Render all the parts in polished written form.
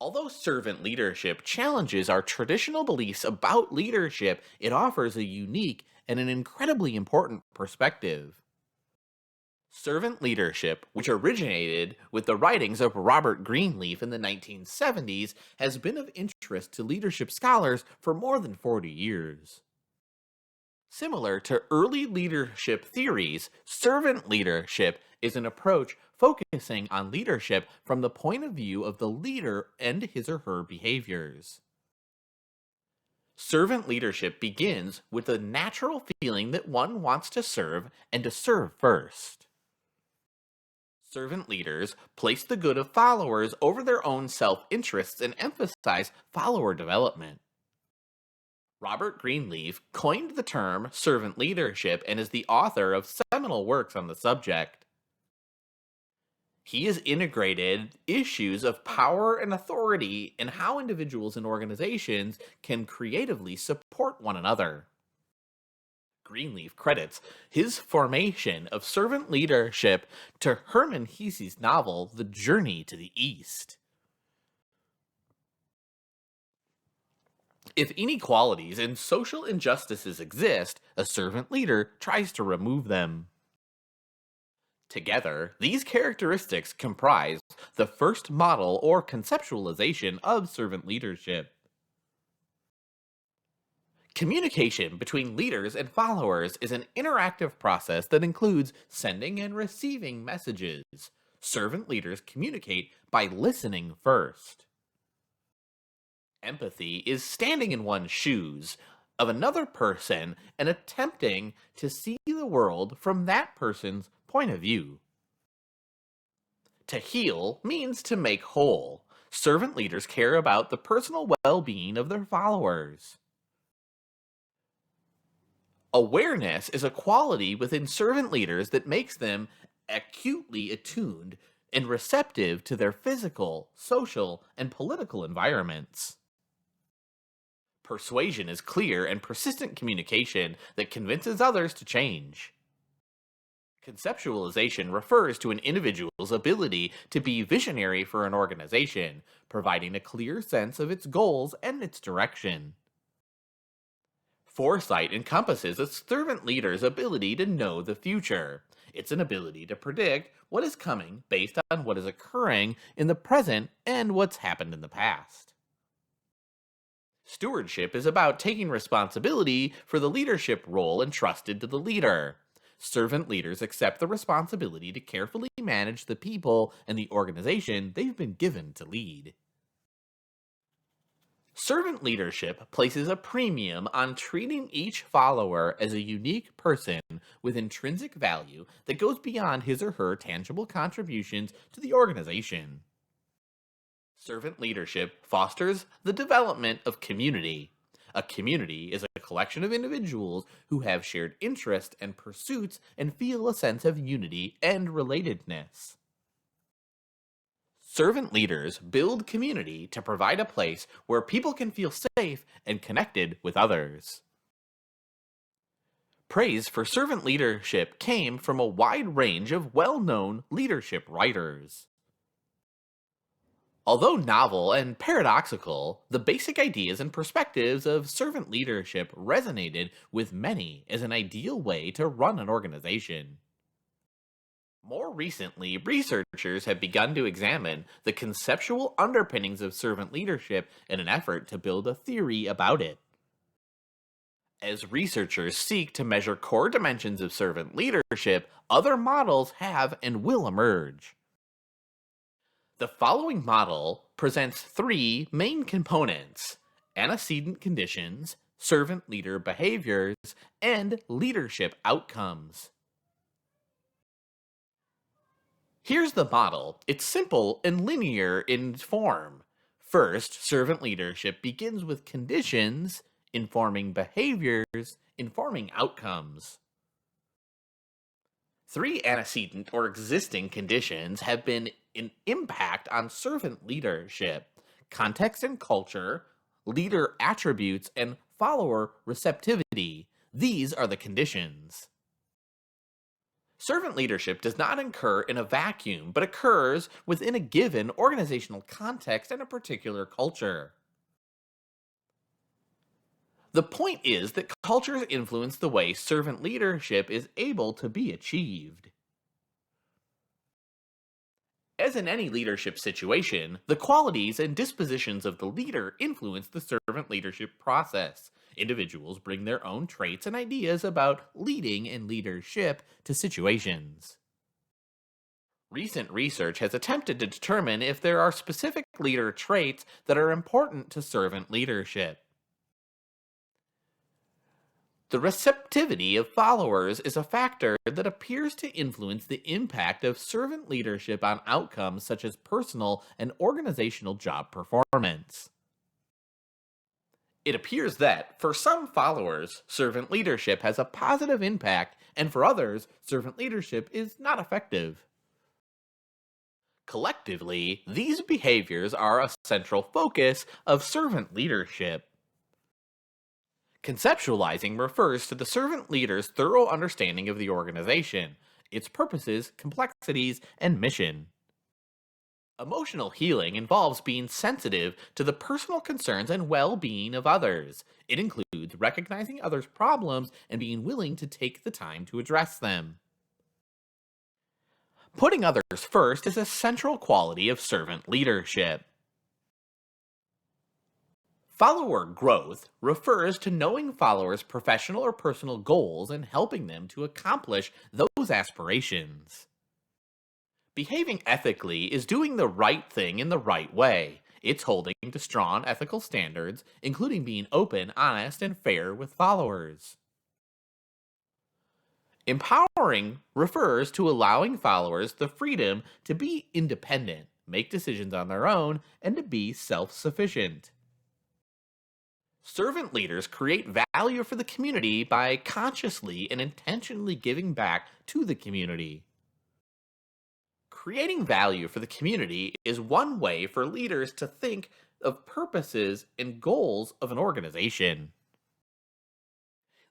Although servant leadership challenges our traditional beliefs about leadership, it offers a unique and an incredibly important perspective. Servant leadership, which originated with the writings of Robert Greenleaf in the 1970s, has been of interest to leadership scholars for more than 40 years. Similar to early leadership theories, servant leadership is an approach focusing on leadership from the point of view of the leader and his or her behaviors. Servant leadership begins with the natural feeling that one wants to serve and to serve first. Servant leaders place the good of followers over their own self interests and emphasize follower development. Robert Greenleaf coined the term servant leadership and is the author of seminal works on the subject. He has integrated issues of power and authority and how individuals and organizations can creatively support one another. Greenleaf credits his formation of servant leadership to Hermann Hesse's novel The Journey to the East. If inequalities and social injustices exist, a servant leader tries to remove them. Together, these characteristics comprise the first model or conceptualization of servant leadership. Communication between leaders and followers is an interactive process that includes sending and receiving messages. Servant leaders communicate by listening first. Empathy is standing in one's shoes of another person and attempting to see the world from that person's point of view. To heal means to make whole. Servant leaders care about the personal well-being of their followers. Awareness is a quality within servant leaders that makes them acutely attuned and receptive to their physical, social, and political environments. Persuasion is clear and persistent communication that convinces others to change. Conceptualization refers to an individual's ability to be visionary for an organization, providing a clear sense of its goals and its direction. Foresight encompasses a servant leader's ability to know the future. It's an ability to predict what is coming based on what is occurring in the present and what's happened in the past. Stewardship is about taking responsibility for the leadership role entrusted to the leader. Servant leaders accept the responsibility to carefully manage the people and the organization they've been given to lead. Servant leadership places a premium on treating each follower as a unique person with intrinsic value that goes beyond his or her tangible contributions to the organization. Servant leadership fosters the development of community. A community is a collection of individuals who have shared interests and pursuits and feel a sense of unity and relatedness. Servant leaders build community to provide a place where people can feel safe and connected with others. Praise for servant leadership came from a wide range of well-known leadership writers. Although novel and paradoxical, the basic ideas and perspectives of servant leadership resonated with many as an ideal way to run an organization. More recently, researchers have begun to examine the conceptual underpinnings of servant leadership in an effort to build a theory about it. As researchers seek to measure core dimensions of servant leadership, other models have and will emerge. The following model presents three main components: antecedent conditions, servant leader behaviors, and leadership outcomes. Here's the model. It's simple and linear in form. First, servant leadership begins with conditions, informing behaviors, informing outcomes. Three antecedent or existing conditions have been an impact on servant leadership: context and culture, leader attributes, and follower receptivity. These are the conditions. Servant leadership does not occur in a vacuum, but occurs within a given organizational context and a particular culture. The point is that cultures influence the way servant leadership is able to be achieved. As in any leadership situation, the qualities and dispositions of the leader influence the servant leadership process. Individuals bring their own traits and ideas about leading and leadership to situations. Recent research has attempted to determine if there are specific leader traits that are important to servant leadership. The receptivity of followers is a factor that appears to influence the impact of servant leadership on outcomes such as personal and organizational job performance. It appears that, for some followers, servant leadership has a positive impact, and for others, servant leadership is not effective. Collectively, these behaviors are a central focus of servant leadership. Conceptualizing refers to the servant leader's thorough understanding of the organization, its purposes, complexities, and mission. Emotional healing involves being sensitive to the personal concerns and well being of others. It includes recognizing others' problems and being willing to take the time to address them. Putting others first is a central quality of servant leadership. Follower growth refers to knowing followers' professional or personal goals and helping them to accomplish those aspirations. Behaving ethically is doing the right thing in the right way. It's holding to strong ethical standards, including being open, honest, and fair with followers. Empowering refers to allowing followers the freedom to be independent, make decisions on their own, and to be self sufficient. Servant leaders create value for the community by consciously and intentionally giving back to the community. Creating value for the community is one way for leaders to think of purposes and goals of an organization.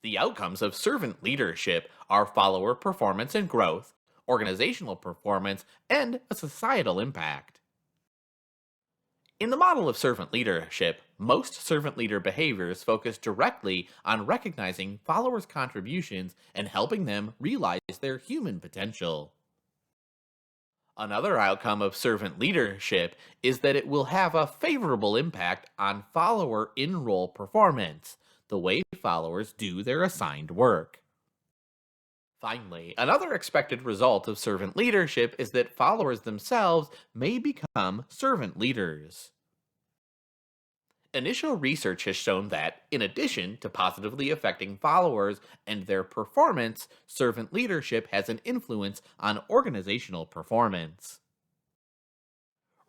The outcomes of servant leadership are follower performance and growth, organizational performance, and a societal impact. In the model of servant leadership, most servant leader behaviors focus directly on recognizing followers' contributions and helping them realize their human potential. Another outcome of servant leadership is that it will have a favorable impact on follower in-role performance, the way followers do their assigned work. Finally, another expected result of servant leadership is that followers themselves may become servant leaders. Initial research has shown that, in addition to positively affecting followers and their performance, servant leadership has an influence on organizational performance.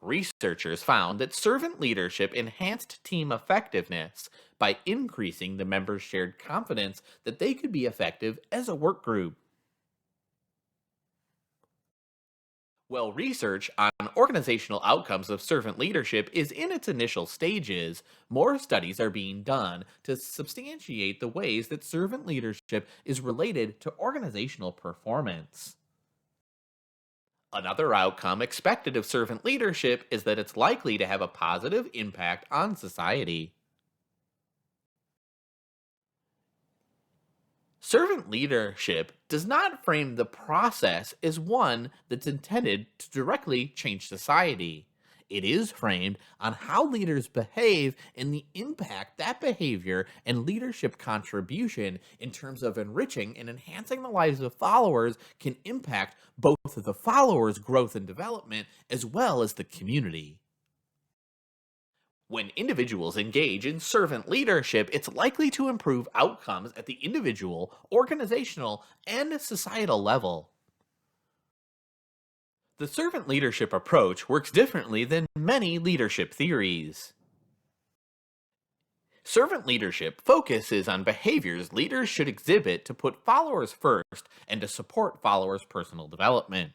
Researchers found that servant leadership enhanced team effectiveness by increasing the members' shared confidence that they could be effective as a work group. While research on organizational outcomes of servant leadership is in its initial stages, more studies are being done to substantiate the ways that servant leadership is related to organizational performance. Another outcome expected of servant leadership is that it's likely to have a positive impact on society. Servant leadership does not frame the process as one that's intended to directly change society. It is framed on how leaders behave and the impact that behavior and leadership contribution in terms of enriching and enhancing the lives of followers can impact both the followers' growth and development as well as the community. When individuals engage in servant leadership, it's likely to improve outcomes at the individual, organizational, and societal level. The servant leadership approach works differently than many leadership theories. Servant leadership focuses on behaviors leaders should exhibit to put followers first and to support followers' personal development.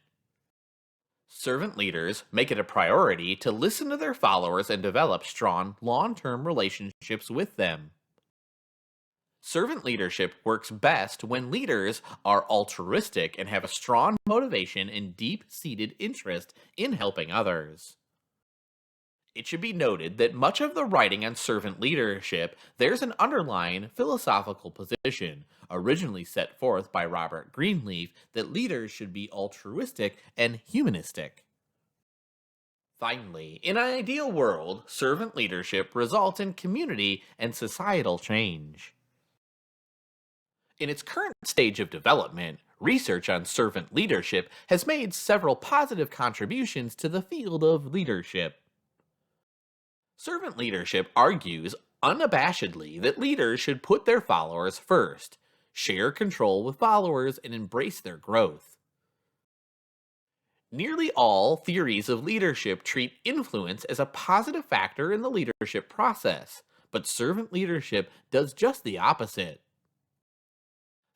Servant leaders make it a priority to listen to their followers and develop strong, long term relationships with them. Servant leadership works best when leaders are altruistic and have a strong motivation and deep seated interest in helping others. It should be noted that much of the writing on servant leadership, there's an underlying philosophical position, originally set forth by Robert Greenleaf, that leaders should be altruistic and humanistic. Finally, in an ideal world, servant leadership results in community and societal change. In its current stage of development, research on servant leadership has made several positive contributions to the field of leadership. Servant leadership argues unabashedly that leaders should put their followers first, share control with followers, and embrace their growth. Nearly all theories of leadership treat influence as a positive factor in the leadership process, but servant leadership does just the opposite.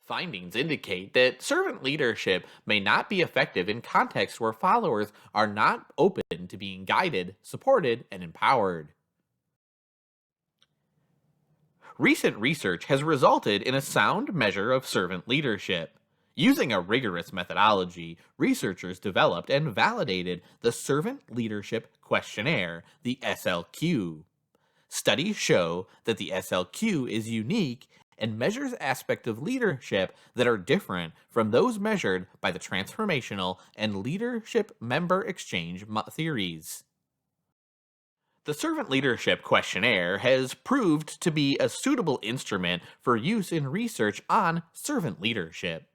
Findings indicate that servant leadership may not be effective in contexts where followers are not open to being guided, supported, and empowered. Recent research has resulted in a sound measure of servant leadership. Using a rigorous methodology, researchers developed and validated the Servant Leadership Questionnaire, the SLQ. Studies show that the SLQ is unique and measures aspects of leadership that are different from those measured by the transformational and leadership member exchange theories. The Servant Leadership Questionnaire has proved to be a suitable instrument for use in research on servant leadership.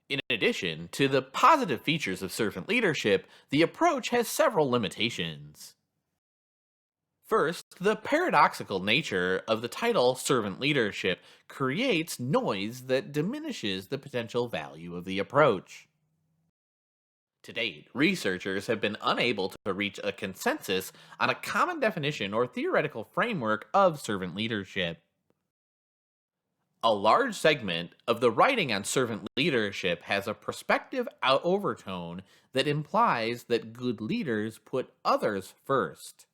In addition to the positive features of servant leadership, the approach has several limitations. First, the paradoxical nature of the title servant leadership creates noise that diminishes the potential value of the approach. To date, researchers have been unable to reach a consensus on a common definition or theoretical framework of servant leadership. A large segment of the writing on servant leadership has a prospective overtone that implies that good leaders put others first.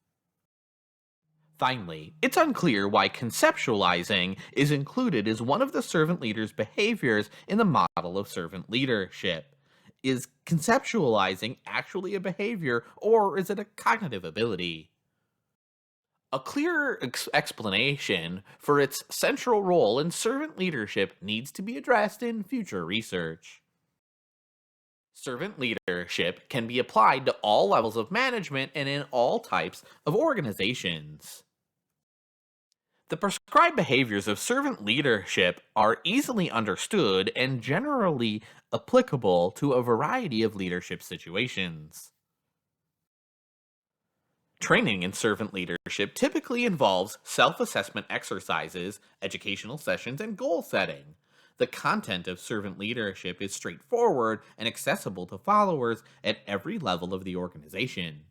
Finally, it's unclear why conceptualizing is included as one of the servant leader's behaviors in the model of servant leadership. Is conceptualizing actually a behavior, or is it a cognitive ability? A clearer explanation for its central role in servant leadership needs to be addressed in future research. Servant leadership can be applied to all levels of management and in all types of organizations. The prescribed behaviors of servant leadership are easily understood and generally applicable to a variety of leadership situations. Training in servant leadership typically involves self assessment exercises, educational sessions, and goal setting. The content of servant leadership is straightforward and accessible to followers at every level of the organization.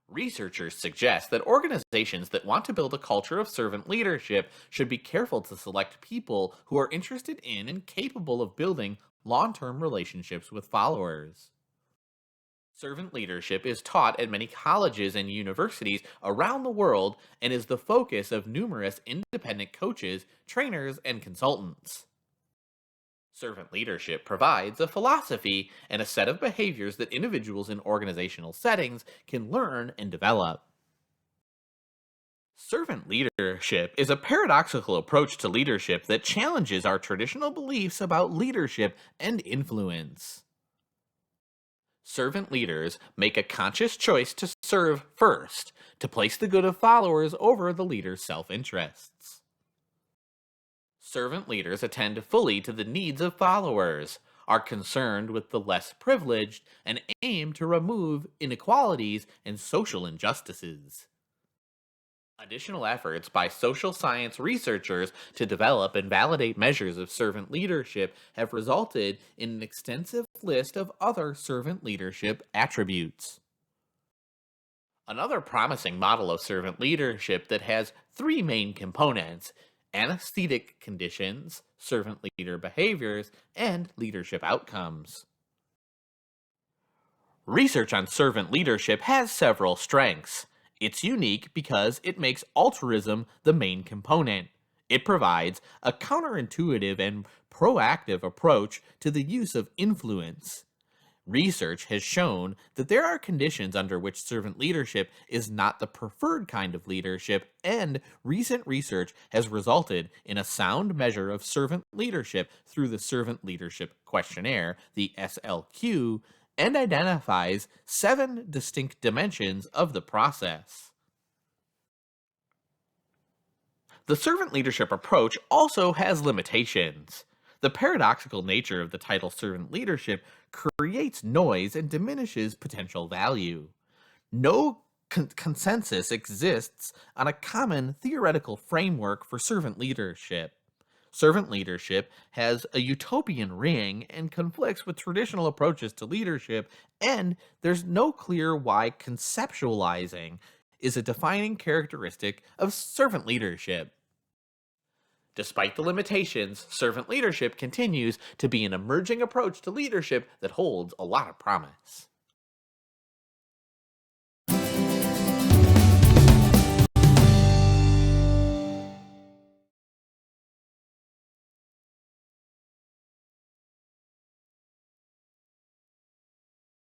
Researchers suggest that organizations that want to build a culture of servant leadership should be careful to select people who are interested in and capable of building long term relationships with followers. Servant leadership is taught at many colleges and universities around the world and is the focus of numerous independent coaches, trainers, and consultants. Servant leadership provides a philosophy and a set of behaviors that individuals in organizational settings can learn and develop. Servant leadership is a paradoxical approach to leadership that challenges our traditional beliefs about leadership and influence. Servant leaders make a conscious choice to serve first, to place the good of followers over the leader's self-interests. Servant leaders attend fully to the needs of followers, are concerned with the less privileged, and aim to remove inequalities and social injustices. Additional efforts by social science researchers to develop and validate measures of servant leadership have resulted in an extensive list of other servant leadership attributes. Another promising model of servant leadership that has three main components: anesthetic conditions, servant leader behaviors, and leadership outcomes. Research on servant leadership has several strengths. It's unique because it makes altruism the main component. It provides a counterintuitive and proactive approach to the use of influence. Research has shown that there are conditions under which servant leadership is not the preferred kind of leadership, and recent research has resulted in a sound measure of servant leadership through the Servant Leadership Questionnaire, the SLQ, and identifies 7 distinct dimensions of the process. The servant leadership approach also has limitations. The paradoxical nature of the title servant leadership creates noise and diminishes potential value. No consensus exists on a common theoretical framework for servant leadership. Servant leadership has a utopian ring and conflicts with traditional approaches to leadership, and there's no clear why conceptualizing is a defining characteristic of servant leadership. Despite the limitations, servant leadership continues to be an emerging approach to leadership that holds a lot of promise.